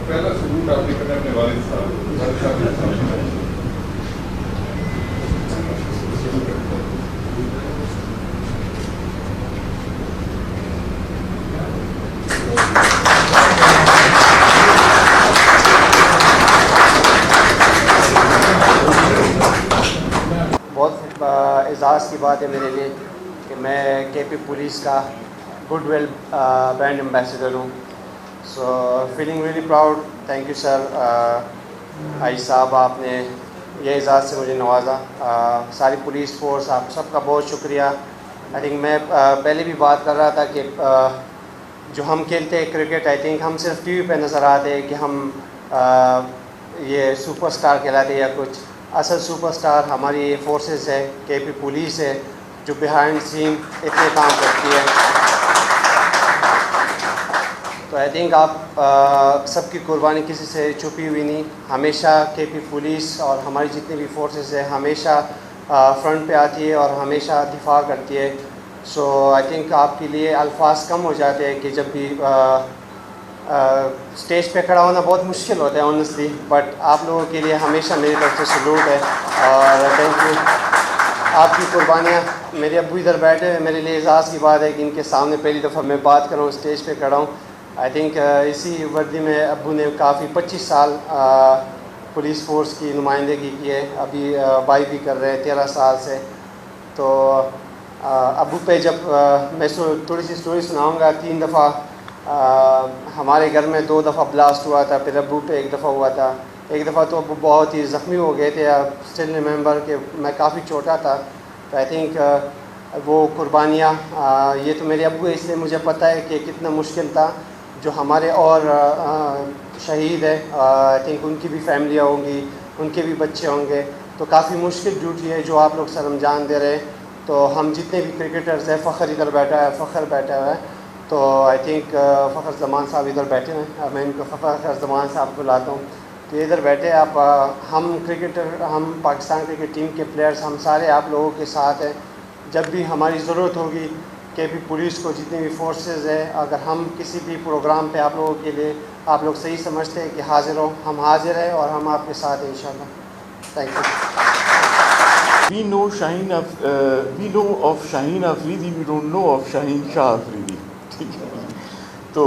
پہلا سلوٹ آپ نے کرنا اپنے والد صاحب بہت اعزاز کی بات ہے میرے لیے کہ میں کے پی پولیس کا گڈ ول برانڈ ایمبیسڈر ہوں. So feeling really proud. Thank you sir. آئی صاحب آپ نے یہ اعزاز سے مجھے نوازا. ساری پولیس فورس آپ سب کا بہت شکریہ. آئی تھنک میں پہلے بھی بات کر رہا تھا کہ جو ہم کھیلتے ہیں کرکٹ، آئی تھنک ہم صرف ٹی وی پہ نظر آتے ہیں کہ ہم یہ سپر اسٹار کہلاتے یا کچھ. اصل سپر اسٹار ہماری فورسز ہے، کے پی پولیس ہے، جو بیہائنڈ سین اتنے کام کرتی ہے. تو آئی تھنک آپ سب کی قربانی کسی سے چھپی ہوئی نہیں. ہمیشہ کے پی پولیس اور ہماری جتنی بھی فورسز ہے ہمیشہ فرنٹ پہ آتی ہے اور ہمیشہ دفاع کرتی ہے. سو آئی تھنک آپ کے لیے الفاظ کم ہو جاتے ہیں کہ جب بھی اسٹیج پہ کھڑا ہونا بہت مشکل ہوتا ہے آنیسٹلی، بٹ آپ لوگوں کے لیے ہمیشہ میری طرف سے سلوٹ ہے اور تھینک یو. آپ کی قربانیاں. میرے ابو ادھر بیٹھے ہیں، میرے لیے اعزاز کی بات ہے کہ ان کے سامنے پہلی دفعہ میں بات کر رہا ہوں، اسٹیج پہ کھڑا ہوں. آئی تھنک اسی وردی میں ابو نے کافی 25 سال پولیس فورس کی نمائندگی کی ہے. ابھی بھائی بھی کر رہے ہیں 13 سال سے. تو ابو پہ جب میں تھوڑی سی اسٹوری سناؤں گا. 3 دفعہ ہمارے گھر میں 2 دفعہ بلاسٹ ہوا تھا، پھر ابو پہ 1 دفعہ ہوا تھا. ایک دفعہ تو ابو بہت ہی زخمی ہو گئے تھے. اسٹل ریممبر کہ میں کافی چھوٹا تھا. تو آئی تھنک وہ قربانیاں یہ تو میرے ابو ہے، اس لیے مجھے پتہ ہے کہ کتنا مشکل تھا. جو ہمارے اور شہید ہے آئی تھنک ان کی بھی فیملیاں ہوں گی، ان کے بھی بچے ہوں گے. تو کافی مشکل ڈیوٹی ہے جو آپ لوگ سر انجام دے رہے ہیں. تو ہم جتنے بھی کرکٹرز ہیں، فخر ادھر بیٹھا ہے، فخر بیٹھا ہوا ہے. تو آئی تھنک فخر زمان صاحب ادھر بیٹھے ہیں. میں ان کو فخر زمان صاحب بلاتا ہوں کہ ادھر بیٹھے آپ. ہم کرکٹر، ہم پاکستان کرکٹ ٹیم کے پلیئرز، ہم سارے آپ لوگوں کے ساتھ ہیں. جب بھی ہماری ضرورت ہوگی کے پی پولیس کو، جتنی بھی فورسز ہے، اگر ہم کسی بھی پروگرام پہ آپ لوگوں کے لیے، آپ لوگ صحیح سمجھتے ہیں کہ حاضر ہو، ہم حاضر ہیں اور ہم آپ کے ساتھ ہیں انشاءاللہ. Thank you. We know of Shaheen Afridi, we don't know of Shaheen Shah Afridi. ٹھیک ہے، تو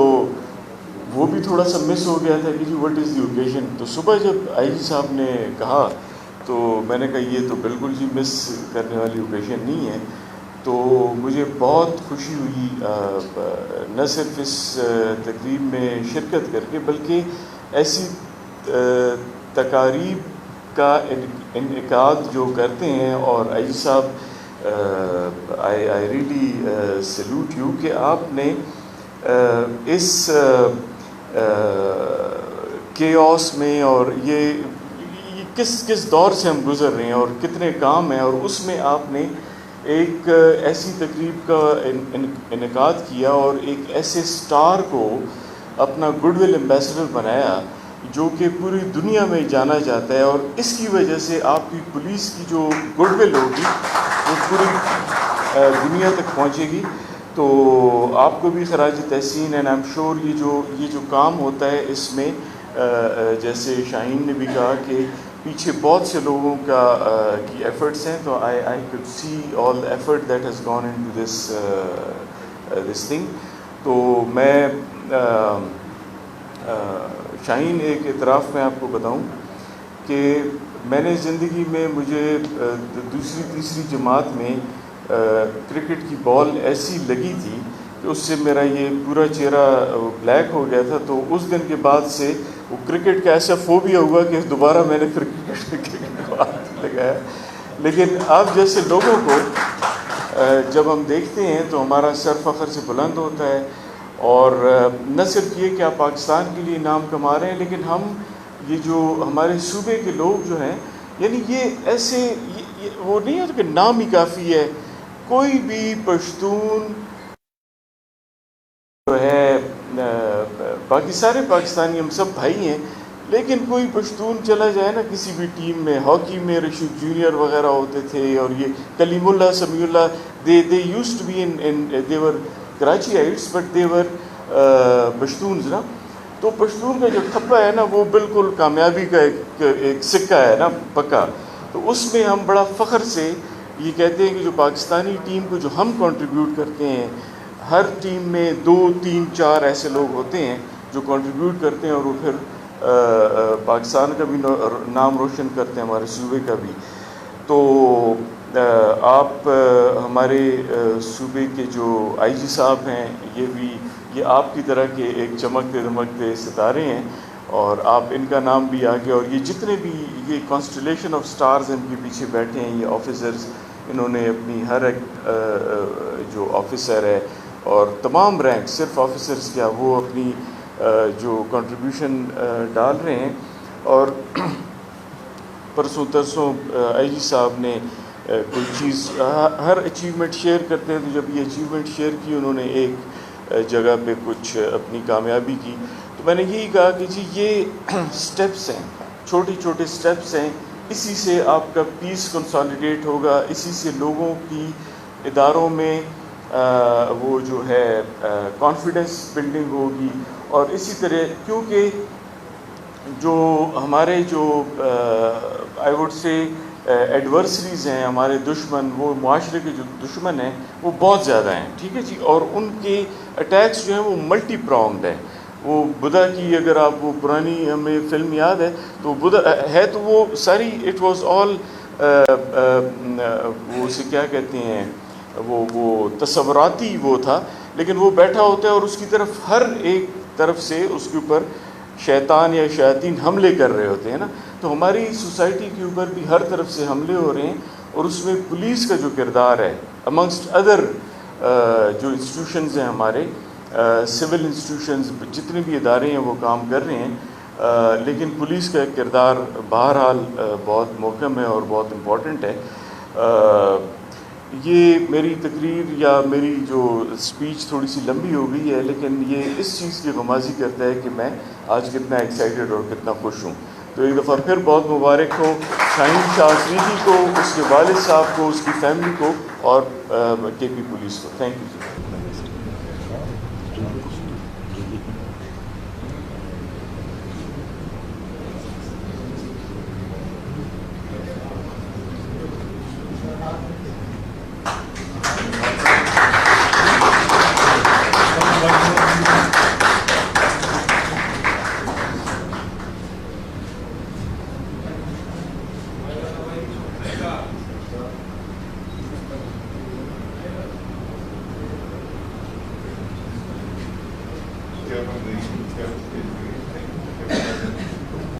وہ بھی تھوڑا سا مس ہو گیا تھا کہ جی وٹ از دی اوکیزن. تو صبح جب آئی جی صاحب نے کہا تو میں نے کہا یہ تو بالکل جی مس کرنے والی اوکیزن نہیں ہے. تو مجھے بہت خوشی ہوئی نہ صرف اس تقریب میں شرکت کر کے، بلکہ ایسی تقاریب کا انعقاد جو کرتے ہیں. اور آئی صاحب آئی ریئلی سیلوٹ یو کہ آپ نے اس کیوس میں، اور یہ کس دور سے ہم گزر رہے ہیں اور کتنے کام ہیں، اور اس میں آپ نے ایک ایسی تقریب کا انعقاد کیا اور ایک ایسے سٹار کو اپنا گڈ ول ایمبیسڈر بنایا جو کہ پوری دنیا میں جانا جاتا ہے. اور اس کی وجہ سے آپ کی پولیس کی جو گڈ ول ہوگی وہ پوری دنیا تک پہنچے گی. تو آپ کو بھی خراج تحسین. اینڈ آئی ایم شیور یہ جو کام ہوتا ہے اس میں جیسے شاہین نے بھی کہا کہ پیچھے بہت سے لوگوں کی ایفرٹس ہیں. تو آئی could see all the effort that has gone into this thing. تو میں شاہین ایک اعتراف میں آپ کو بتاؤں کہ میں نے زندگی میں مجھے دوسری تیسری جماعت میں کرکٹ کی بال ایسی لگی تھی کہ اس سے میرا یہ پورا چہرہ بلیک ہو گیا تھا. تو اس دن کے بعد سے وہ کرکٹ کا ایسا فوبیا ہوا کہ دوبارہ میں نے کرکٹ کو ہاتھ لگایا. لیکن آپ جیسے لوگوں کو جب ہم دیکھتے ہیں تو ہمارا سر فخر سے بلند ہوتا ہے. اور نہ صرف یہ کہ آپ پاکستان کے لیے نام کما رہے ہیں، لیکن ہم یہ جو ہمارے صوبے کے لوگ جو ہیں، یعنی یہ ایسے وہ نہیں ہے کہ نام ہی کافی ہے. کوئی بھی پشتون جو ہے، باقی سارے پاکستانی ہم سب بھائی ہیں، لیکن کوئی پشتون چلا جائے نا کسی بھی ٹیم میں، ہاکی میں رشید جونیئر وغیرہ ہوتے تھے، اور یہ Kalimullah, Samiullah, they used to be in they were Karachiites but they were Pashtuns نا. تو پشتون کا جو تھپا ہے نا وہ بالکل کامیابی کا ایک سکہ ہے نا پکا. تو اس میں ہم بڑا فخر سے یہ کہتے ہیں کہ جو پاکستانی ٹیم کو جو ہم کنٹریبیوٹ کرتے ہیں، ہر ٹیم میں 2 3 4 ایسے لوگ ہوتے ہیں جو کنٹریبیوٹ کرتے ہیں، اور وہ پھر پاکستان کا بھی نام روشن کرتے ہیں، ہمارے صوبے کا بھی. تو آپ ہمارے صوبے کے جو آئی جی صاحب ہیں، یہ آپ کی طرح کے ایک چمکتے دمکتے ستارے ہیں، اور آپ ان کا نام بھی آگے، اور یہ جتنے بھی یہ کانسٹلیشن آف سٹارز ان کے پیچھے بیٹھے ہیں، یہ آفیسرز، انہوں نے اپنی ہر ایک جو آفیسر ہے اور تمام رینک، صرف آفیسرز کیا، وہ اپنی جو کنٹریبیوشن ڈال رہے ہیں. اور پرسوں ترسوں آئی جی صاحب نے کوئی چیز، ہر اچیومنٹ شیئر کرتے ہیں، تو جب یہ اچیومنٹ شیئر کی انہوں نے ایک جگہ پہ کچھ اپنی کامیابی کی، تو میں نے یہی کہا کہ جی یہ سٹیپس ہیں، چھوٹے چھوٹے سٹیپس ہیں، اسی سے آپ کا پیس کنسالیڈیٹ ہوگا، اسی سے لوگوں کی اداروں میں وہ جو ہے کانفیڈنس بلڈنگ ہوگی. اور اسی طرح کیونکہ جو ہمارے جو آئی ووڈ سے ایڈورسریز ہیں، ہمارے دشمن، وہ معاشرے کے جو دشمن ہیں وہ بہت زیادہ ہیں، ٹھیک ہے جی، اور ان کے اٹیکس جو ہیں وہ ملٹی پرانگڈ ہیں. وہ بدھا کی اگر آپ وہ پرانی ہمیں فلم یاد ہے تو بدھا ہے، تو وہ ساری اٹ واز آل وہ اسے کیا کہتے ہیں، وہ تصوراتی وہ تھا، لیکن وہ بیٹھا ہوتا ہے اور اس کی طرف ہر ایک طرف سے اس کے اوپر شیطان یا شیاطین حملے کر رہے ہوتے ہیں نا. تو ہماری سوسائٹی کے اوپر بھی ہر طرف سے حملے ہو رہے ہیں، اور اس میں پولیس کا جو کردار ہے امنگسٹ ادر جو انسٹیٹیوشنز ہیں ہمارے سول انسٹیٹیوشنز، جتنے بھی ادارے ہیں وہ کام کر رہے ہیں، لیکن پولیس کا کردار بہرحال بہت محکم ہے اور بہت امپورٹنٹ ہے. یہ میری تقریر یا میری جو اسپیچ تھوڑی سی لمبی ہو گئی ہے، لیکن یہ اس چیز کی غمازی کرتا ہے کہ میں آج کتنا ایکسائٹڈ اور کتنا خوش ہوں. تو ایک دفعہ پھر بہت مبارک ہو شاہین شاہ افریدی کو، اس کے والد صاحب کو، اس کی فیملی کو، اور کے پی پولیس کو. تھینک یو جی. Thank you.